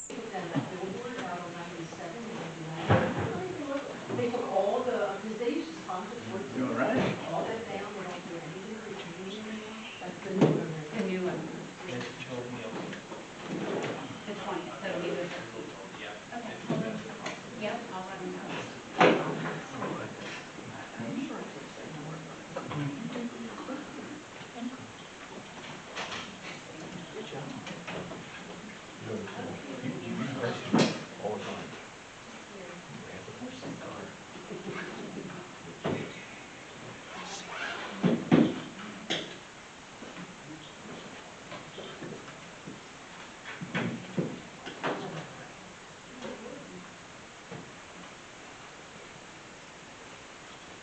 Put that billboard out on 97 in Atlanta. They took all the, because they used to sponsor sports. You're right. All that down, they don't do anything for the community anymore. That's the new one. The new one. They told me The 20th, that'll be the 13th. yeah. Okay. Yep, I'll let them know. Good job. You press all the time. We have to push some car.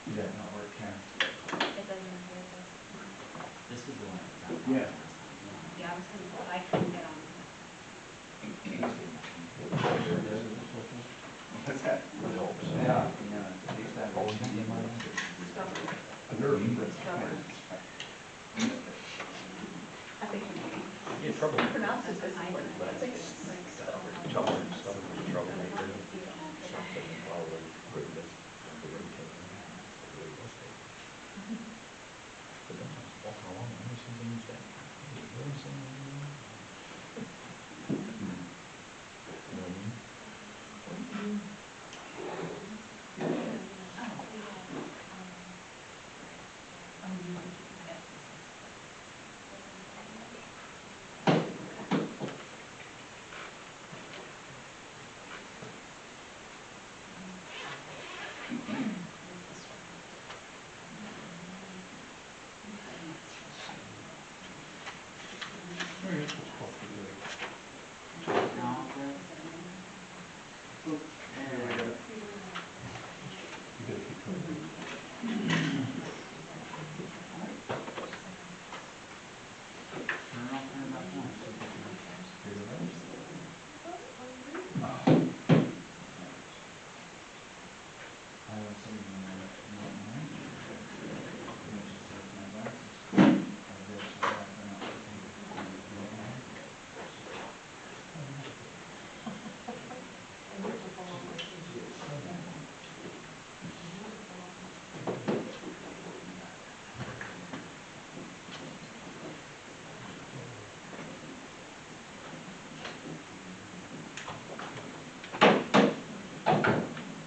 Did that not work, Karen? It doesn't appear this. This is the one that was Yeah. Yeah, I was gonna, I couldn't get on. What's that? It helps. Yeah, yeah, at least that Oh, was you need money? Stubborn. A nerve. Stubborn. I think You get trouble. pronounce it this way. But I think it's stubborn, stubborn, troublemaker. Something, probably, great bit. The way you take it. The way you must take it. But then I was walking along, and I see something you said. Hey, you doing something? You know what I mean? What do you do? You gotta keep coming.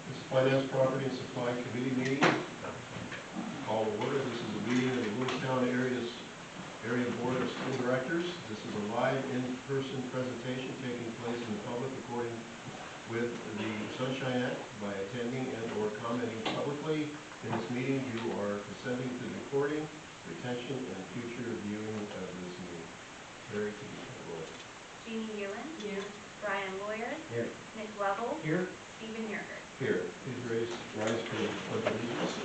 This is Finance, Property, and Supply Committee meeting. Call to order. This is a meeting of the Littlestown Area Board of School Directors. This is a live in-person presentation taking place in public according with the Sunshine Act. By attending and/or commenting publicly in this meeting, you are consenting to the recording, retention, and future viewing of this meeting. Terry, can you call the roll? Jeannie Ewan. Here. Brian Moyer. Here. Nick Lovell. Here. Stephen Yerger. Here, please rise for the pledge of allegiance.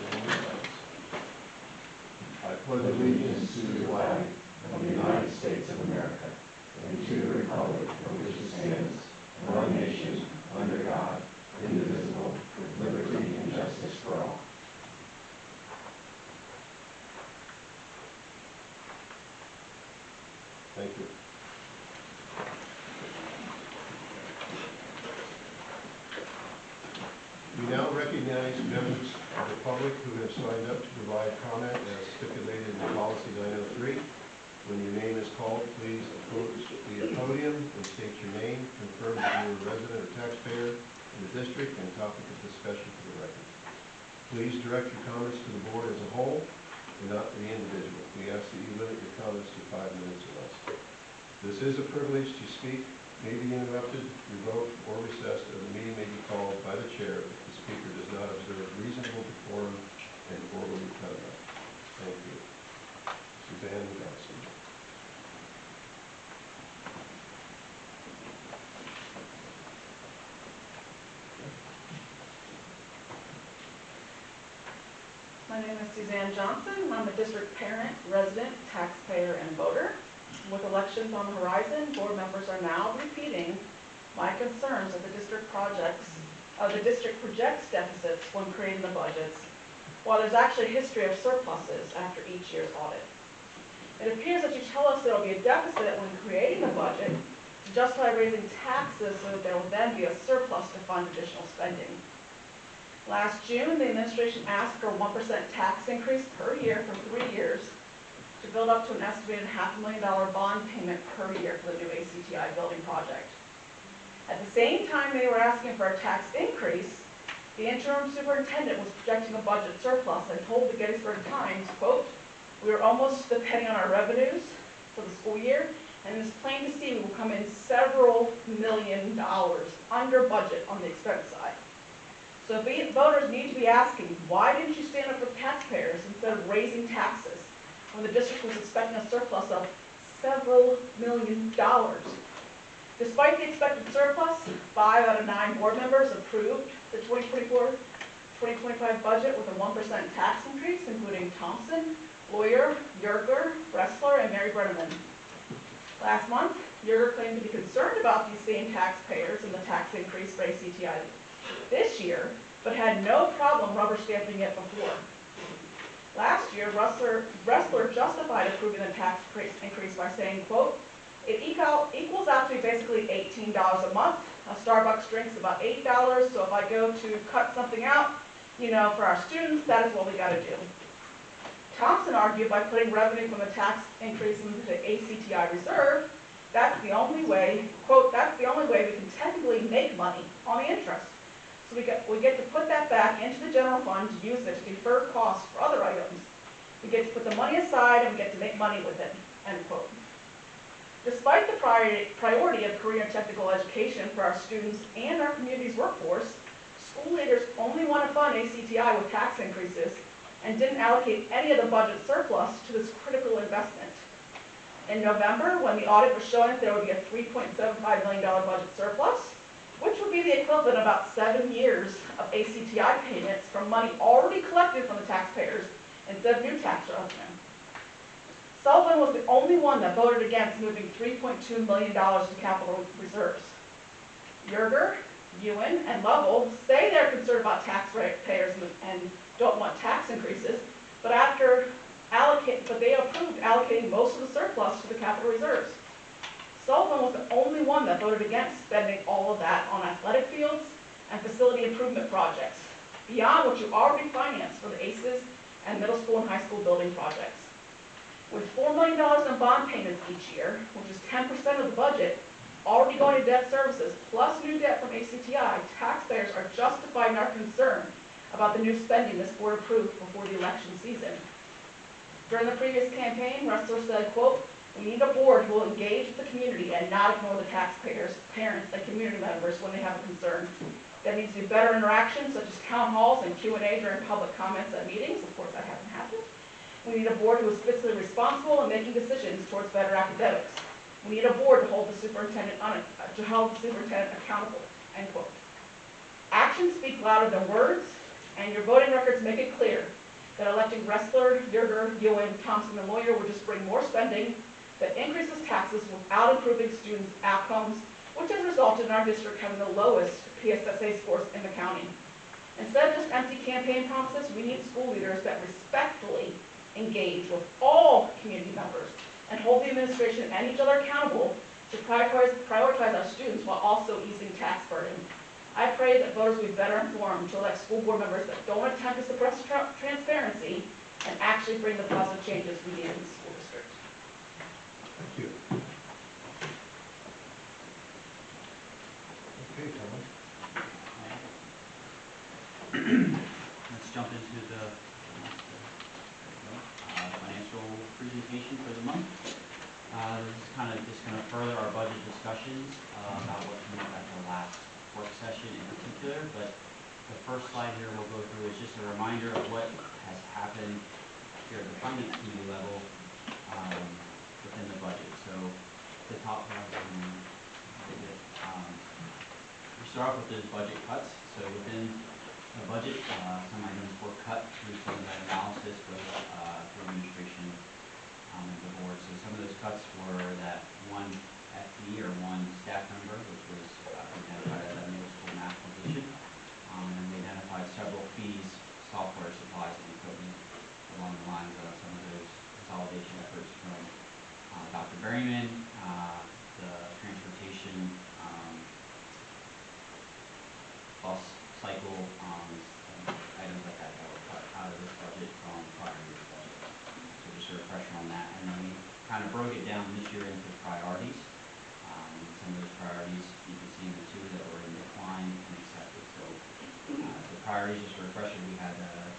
I pledge allegiance to the flag of the United States of America and to the republic for which it stands, one nation, under God, indivisible, with liberty and justice for all. Thank you. We now recognize members of the public who have signed up to provide comment as stipulated in policy 903. When your name is called, please approach the podium and state your name, confirm that you are a resident or taxpayer in the district, and topic of discussion for the record. Please direct your comments to the board as a whole and not to the individual. We ask that you limit your comments to 5 minutes or less. This is a privilege to speak, may be interrupted, revoked, or recessed, or the meeting may be called by the chair if the speaker does not observe reasonable decorum and orderly conduct. Thank you. Suzanne Johnson. My name is Suzanne Johnson. I'm a district parent, resident, taxpayer, and voter. With elections on the horizon, board members are now repeating my concerns that the district projects deficits when creating the budgets, while there's actually a history of surpluses after each year's audit. It appears that you tell us there will be a deficit when creating the budget, to justify raising taxes so that there will then be a surplus to fund additional spending. Last June, the administration asked for a 1% tax increase per year for 3 years to build up to an estimated $500,000 bond payment per year for the new ACTI building project. At the same time they were asking for a tax increase, the interim superintendent was projecting a budget surplus and told the Gettysburg Times, quote, "We are almost depending on our revenues for the school year, and it is plain to see we will come in several $million under budget on the expense side." So voters need to be asking, why didn't you stand up for taxpayers instead of raising taxes when the district was expecting a surplus of several $million? Despite the expected surplus, 5 out of 9 board members approved the 2024-2025 budget with a 1% tax increase, including Thompson, Lawyer, Yerger, Bressler, and Mary Brenneman. Last month, Yerger claimed to be concerned about these same taxpayers and the tax increase for ACTI this year, but had no problem rubber stamping it before. Last year, Bressler justified approving the tax increase by saying, quote, "It equals out to be basically $18 a month. A Starbucks drink's about $8, so if I go to cut something out, for our students, that is what we gotta do." Thompson argued by putting revenue from the tax increase into the ACTI reserve, that's the only way, quote, "that's the only way we can technically make money on the interest. So we get to put that back into the general fund to use it to defer costs for other items. We get to put the money aside and we get to make money with it," end quote. Despite the priority of career and technical education for our students and our community's workforce, school leaders only want to fund ACTI with tax increases and didn't allocate any of the budget surplus to this critical investment. In November, when the audit was showing that there would be a $3.75 million budget surplus, which would be the equivalent of about 7 years of ACTI payments from money already collected from the taxpayers instead of new tax revenue. Sullivan was the only one that voted against moving $3.2 million to capital reserves. Yerger, Ewan, and Lovell say they're concerned about taxpayers and don't want tax increases, but they approved allocating most of the surplus to the capital reserves. Sullivan was the only one that voted against spending all of that on athletic fields and facility improvement projects, beyond what you already financed for the ACES and middle school and high school building projects. With $4 million in bond payments each year, which is 10% of the budget, already going to debt services, plus new debt from ACTI, taxpayers are justified in our concern about the new spending this board approved before the election season. During the previous campaign, Ressler said, quote, "We need a board who will engage with the community and not ignore the taxpayers, parents, and community members when they have a concern. There needs to be better interaction, such as town halls and Q&A during public comments at meetings." Of course, that hasn't happened. "We need a board who is fiscally responsible in making decisions towards better academics. We need a board to hold the superintendent accountable," end quote. Actions speak louder than words, and your voting records make it clear that electing Ressler, Yerger, Ewan, Thompson, and Lawyer will just bring more spending that increases taxes without improving students' outcomes, which has resulted in our district having the lowest PSSA scores in the county. Instead of just empty campaign promises, we need school leaders that respectfully engage with all community members and hold the administration and each other accountable to prioritize our students while also easing tax burden. I pray that voters will be better informed to elect school board members that don't attempt to suppress transparency and actually bring the positive changes we need in the school district. Thank you. Okay, Tom. Let's jump into the financial presentation for the month. This is kind of just going to further our budget discussions about what came up at the last work session in particular, but the first slide here we'll go through is just a reminder of what has happened here at the finance committee level within the budget. So the top one, we start off with those budget cuts. So within the budget, some items were cut through some of that analysis with through administration and the board. So some of those cuts were that one FTE or one staff member, which was identified as a middle school math position. And we identified several fees, software, supplies, and equipment along the lines of some of those consolidation efforts from Dr. Berryman, the transportation historical, items like that that were cut out of this budget from prior year's budget. So just a refresher on that, and then we kind of broke it down this year into priorities. Some of those priorities, you can see in the two that were in decline and accepted. So the priorities, just a refresher, we had the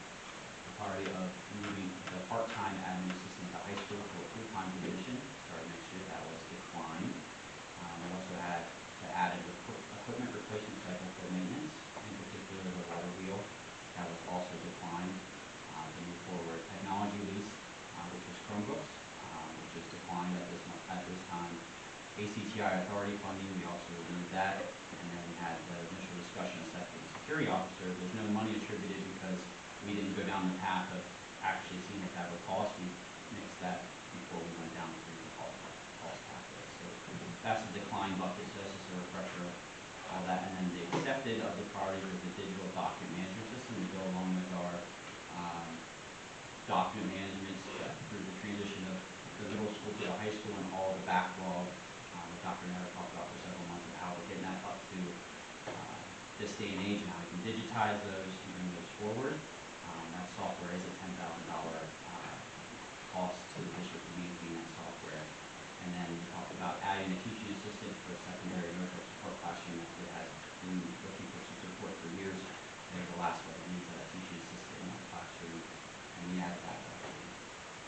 priority of moving the part-time admin assistant to high school to a full-time position starting next year. That was declined. We also had to add an equipment replacement cycle for maintenance, in particular the water wheel. That was also declined. To move forward, technology lease, which was Chromebooks, which is declined at this time. ACTI authority funding, we also removed that. And then we had the initial discussion of setting the security officer. There's no money attributed because we didn't go down the path of actually seeing if that would cost. We mixed that before we went down through the cost pathway. So that's the decline bucket. So that's just a refresher of all that. And then the accepted of the priority was the digital document management system to go along with our document management through the transition of the middle school to the high school and all the backlog that Dr. Netter talked about for several months of how we're getting that up to this day and age and how we can digitize those and bring those forward. That software is a $10,000 cost to the district to maintain that software. And then we talked about adding a teaching assistant for a secondary nursery support classroom that has been looking for some support for years. They're the last one that needs a teaching assistant in that classroom, and we added that.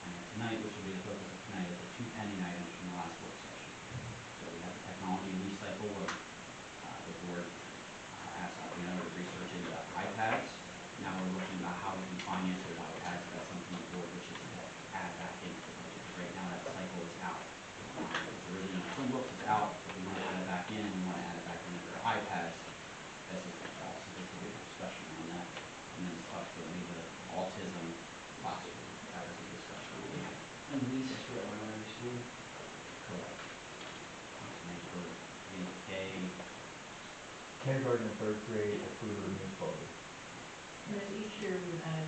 And then tonight, which will be the focus of tonight, is the two pending items from the last work session. So we have the technology lease cycle where the board asked Dr. Netter to research into iPads. Now we're looking about how we can finance those iPads. That's something the board wishes to add back into the budget. Because right now that cycle is out. It's originally Chromebooks is out, but we want to add it back in, and we want to add it back into their iPads. This is a good discussion on that. And then subsequently the autism classroom. That was a discussion we had. And lease is what I understand. Correct. And for K, Kindergarten and third grade, if we were to move forward. And then each year we add,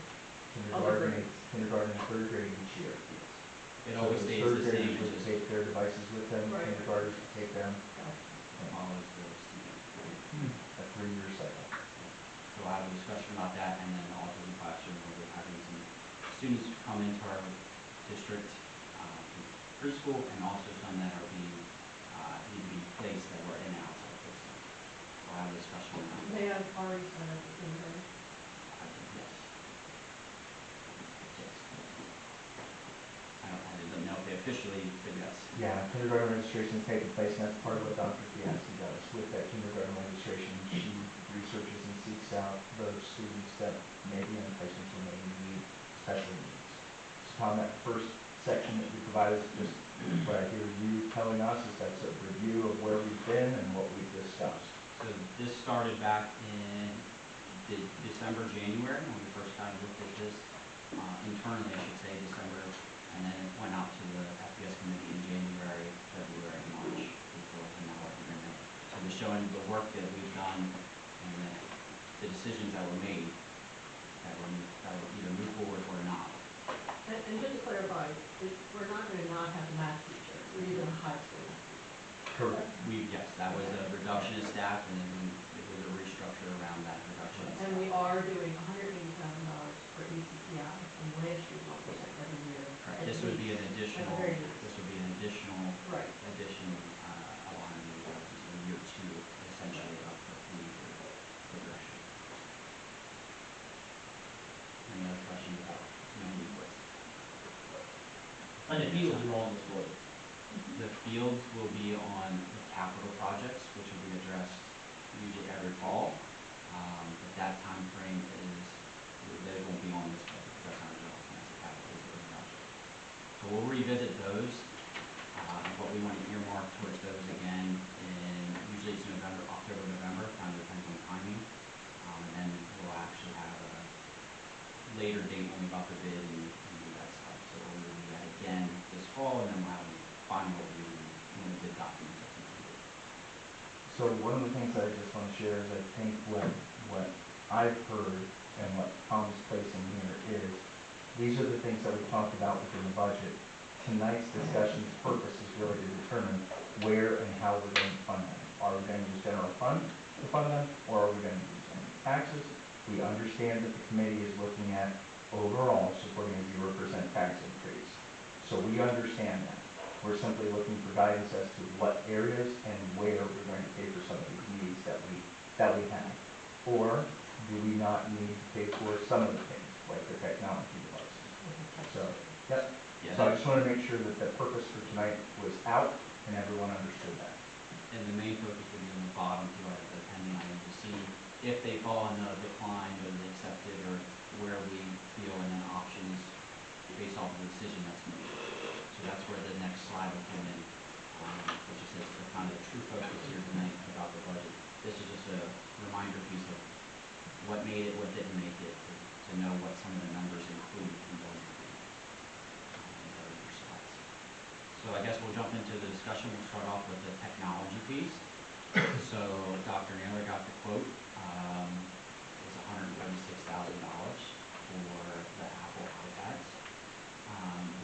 Kindergarten and third grade each year. it always stays the same. Third graders would take their devices with them, Right. kindergartners would take them, Always goes to a 3-year cycle. So we'll have a discussion about that, and then the autism classroom, where we're having some students come into our district from preschool, and also some that are being, need to be placed that were in and outside placement. So we'll have a discussion on that. they have already signed up for kindergarten. I think yes. Yes. I didn't know if they officially said yes. Yeah, kindergarten registration is taking place, and that's part of what Dr. Fiasci does. With that kindergarten registration, she researches and seeks out those students that may be in placements or may need special needs. So Tom, that first section that you provided is just what I hear you telling us, is that's a review of where we've been and what we've discussed. So this started back in December, January, when we first kind of looked at this, internally, I should say, December, and then it went out to the FP&S committee in January, February, March, April, and now we're in May. So just showing the work that we've done and the decisions that were made that will either move forward or not. And just to clarify, we're not going to not have a math teacher, we're using a high school. Correct. Yes, that was a reduction in staff, and then it was a restructure around that reduction in staff. And we are doing $180,000 for ACTI from last year's 1% every year. Correct. at This would be least, an at the additional, very least. this would be an additional Right. addition of 180,000, so year two, essentially, of the 3-year progression. Any other questions about menu inputs? And the fields are on this board. The fields will be on the capital projects, which will be addressed usually every fall. But that time frame is, they won't be on this budget, because that's not a general plan, it's a capital project. So we'll revisit those, but we want to earmark towards those again in, usually it's November, October, November, kind of depends on timing. And then we'll actually have a later date when we got the bid and do that stuff. So we'll do that again this fall, and then we'll have a final review when the bid documents are completed. So one of the things I just want to share is I think what I've heard and what Tom's placing here is, these are the things that we talked about within the budget. Tonight's discussion's purpose is really to determine where and how we're going to fund them. Are we going to use general fund to fund them, or are we going to use them? taxes. We understand that the committee is looking at overall supporting a 0% tax increase. So we understand that. We're simply looking for guidance as to what areas and where we're going to pay for some of these needs that we have. Or do we not need to pay for some of the things, like the technology devices? So, yep. Yeah, So I just want to make sure that the purpose for tonight was out and everyone understood that. and the main focus would be on the bottom two items, the pending items, to see if they fall in the decline, whether they accept it, or where we feel, and then options based off of the decision that's made. So that's where the next slide will come in, which is the kind of the true focus here tonight about the budget. This is just a reminder piece of what made it, what didn't make it, to know what some of the numbers include in those slides. So I guess we'll jump into the discussion. We'll start off with the technology piece. So Dr. Naylor got the quote. It's $136,000 for the Apple iPads,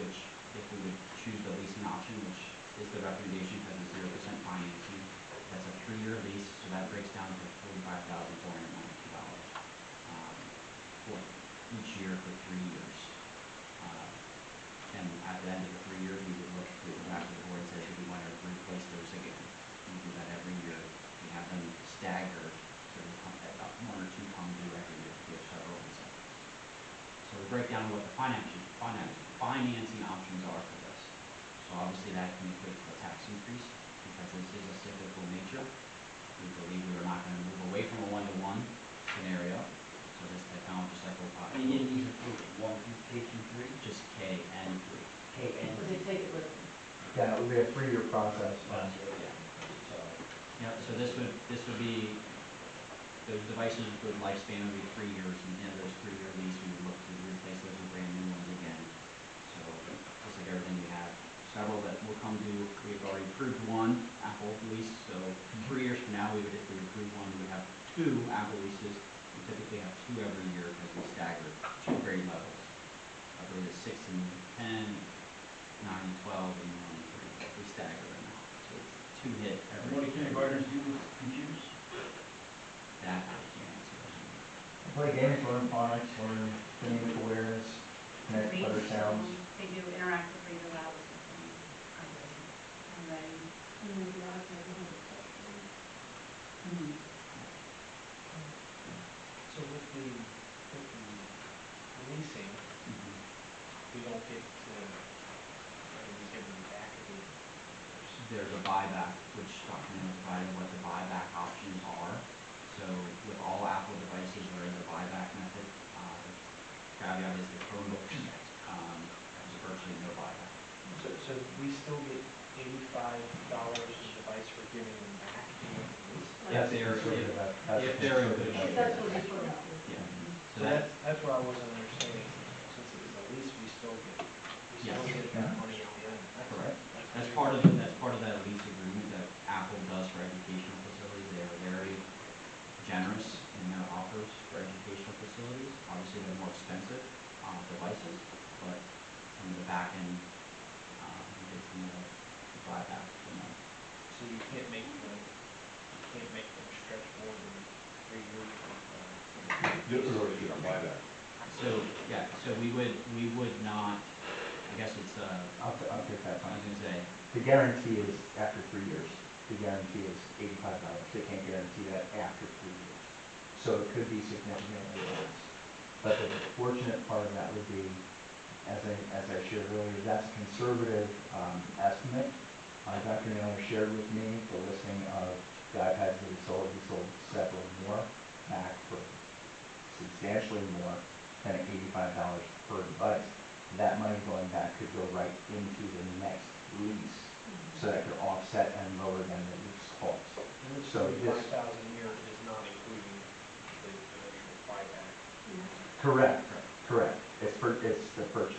which if we would choose the leasing option, which is the recommendation because of 0% financing, that's a 3-year lease, so that breaks down to $45,492 for each year for 3 years. And at the end of the 3 years, we would look to go back to the board and say, do we want to replace those again? We do that every year. We have them staggered, so we come at about 1 or 2 come due every year. We have several incentives. So we break down what the financing options are for this. So obviously that can include a tax increase because this is a cyclical nature. We believe we are not going to move away from a 1-to-1 scenario. So this technology cycle And you didn't use approved 1 through K through 3? just K and 3. K and Because they take it with them. Yeah, it would be a 3-year process. So, Yeah, so this would be, those devices with lifespan would be 3 years, and in those 3-year lease, we would look to replace those with brand new ones again. So just like everything, we have several that will come due. We've already approved 1 Apple lease, so 3 years from now, if we approve 1, we would have 2 Apple leases. We typically have 2 every year because we stagger 2 grade levels. I believe it's 6 and 10, 9 and 12, and 1 and 3. We stagger them out. So it's 2 hit and every what do year. kindergartners do with computers? That I can't answer. Play games, learn phonics, learn phonemic awareness, connect Read, other sounds. They do interactive read aloud systems, and writing. And maybe I have never heard of such thing. So with the leasing, we don't get to, we give them back at 8 years. There's a buyback, which Dr. Neal provided what the buyback options are. So with all Apple devices, there is a buyback method. The caveat is the Chromebooks, there's virtually no buyback. So we still get $85 a device for giving them back at the end of the lease? If they're, if they're in good shape. That's what we put up with. Yeah. So that's what I wasn't understanding. Since it was a lease, we still get Yes. that money at the end. Correct. That's what- part of that lease agreement that Apple does for educational facilities. They are very generous in their offers for educational facilities. Obviously, they're more expensive devices, but some of the back end, you get some of the buyback from them. So you can't make them stretch more than 3 years. In order to get a buyback. So, yeah, so we would not, I guess it's, I'll take that I was one. gonna say, The guarantee is after 3 years. The guarantee is $85. They can't guarantee that after 3 years. So it could be significantly less. But the fortunate part of that would be, as I shared earlier, that's a conservative estimate. Dr. Naylor shared with me the listing of the iPads that he sold. He sold several more back for substantially more than $85 per device. That money going back could go right into the next lease, so that could offset and lower than the lease cost. And this So this- 35,000 a year is not including the eventual buyback. Correct. It's the purchase.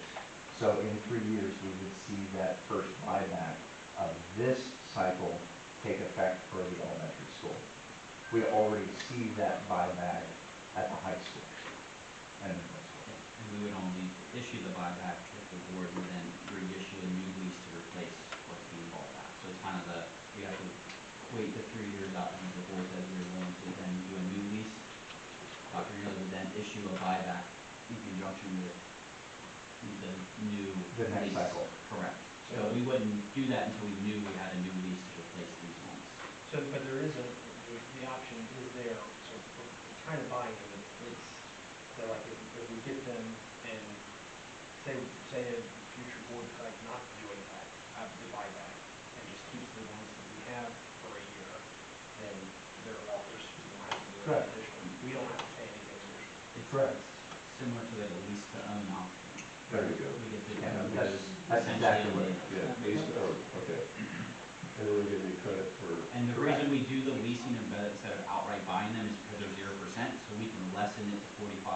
So in 3 years, we would see that first buyback of this cycle take effect for the elementary school. We already see that buyback at the high school and middle school. and we would only issue the buyback if the board would then reissue a new lease to replace what's being bought back. So it's kind of we have to wait the 3 years out, and the board says we're willing to then do a new lease. issue a buyback in conjunction with the new The next lease. cycle. Correct. So we wouldn't do that until we knew we had a new lease to replace these ones. So, but there is the option is there, so we're kind of buying them, it's, they're like, if we get them and say a future board decides not to do the buyback, and just keeps the ones that we have for a year, then they're offers, we don't have to do Correct. anything additional, we don't have to pay anything additional. It's Correct. similar to like a lease to own option. There you go. We get to Yeah, kind of that's- those that's exactly essentially. what- Yeah, lease to own, okay. And then we give you credit for. And the reason we do the leasing instead of outright buying them is because they're 0%, so we can lessen it to 45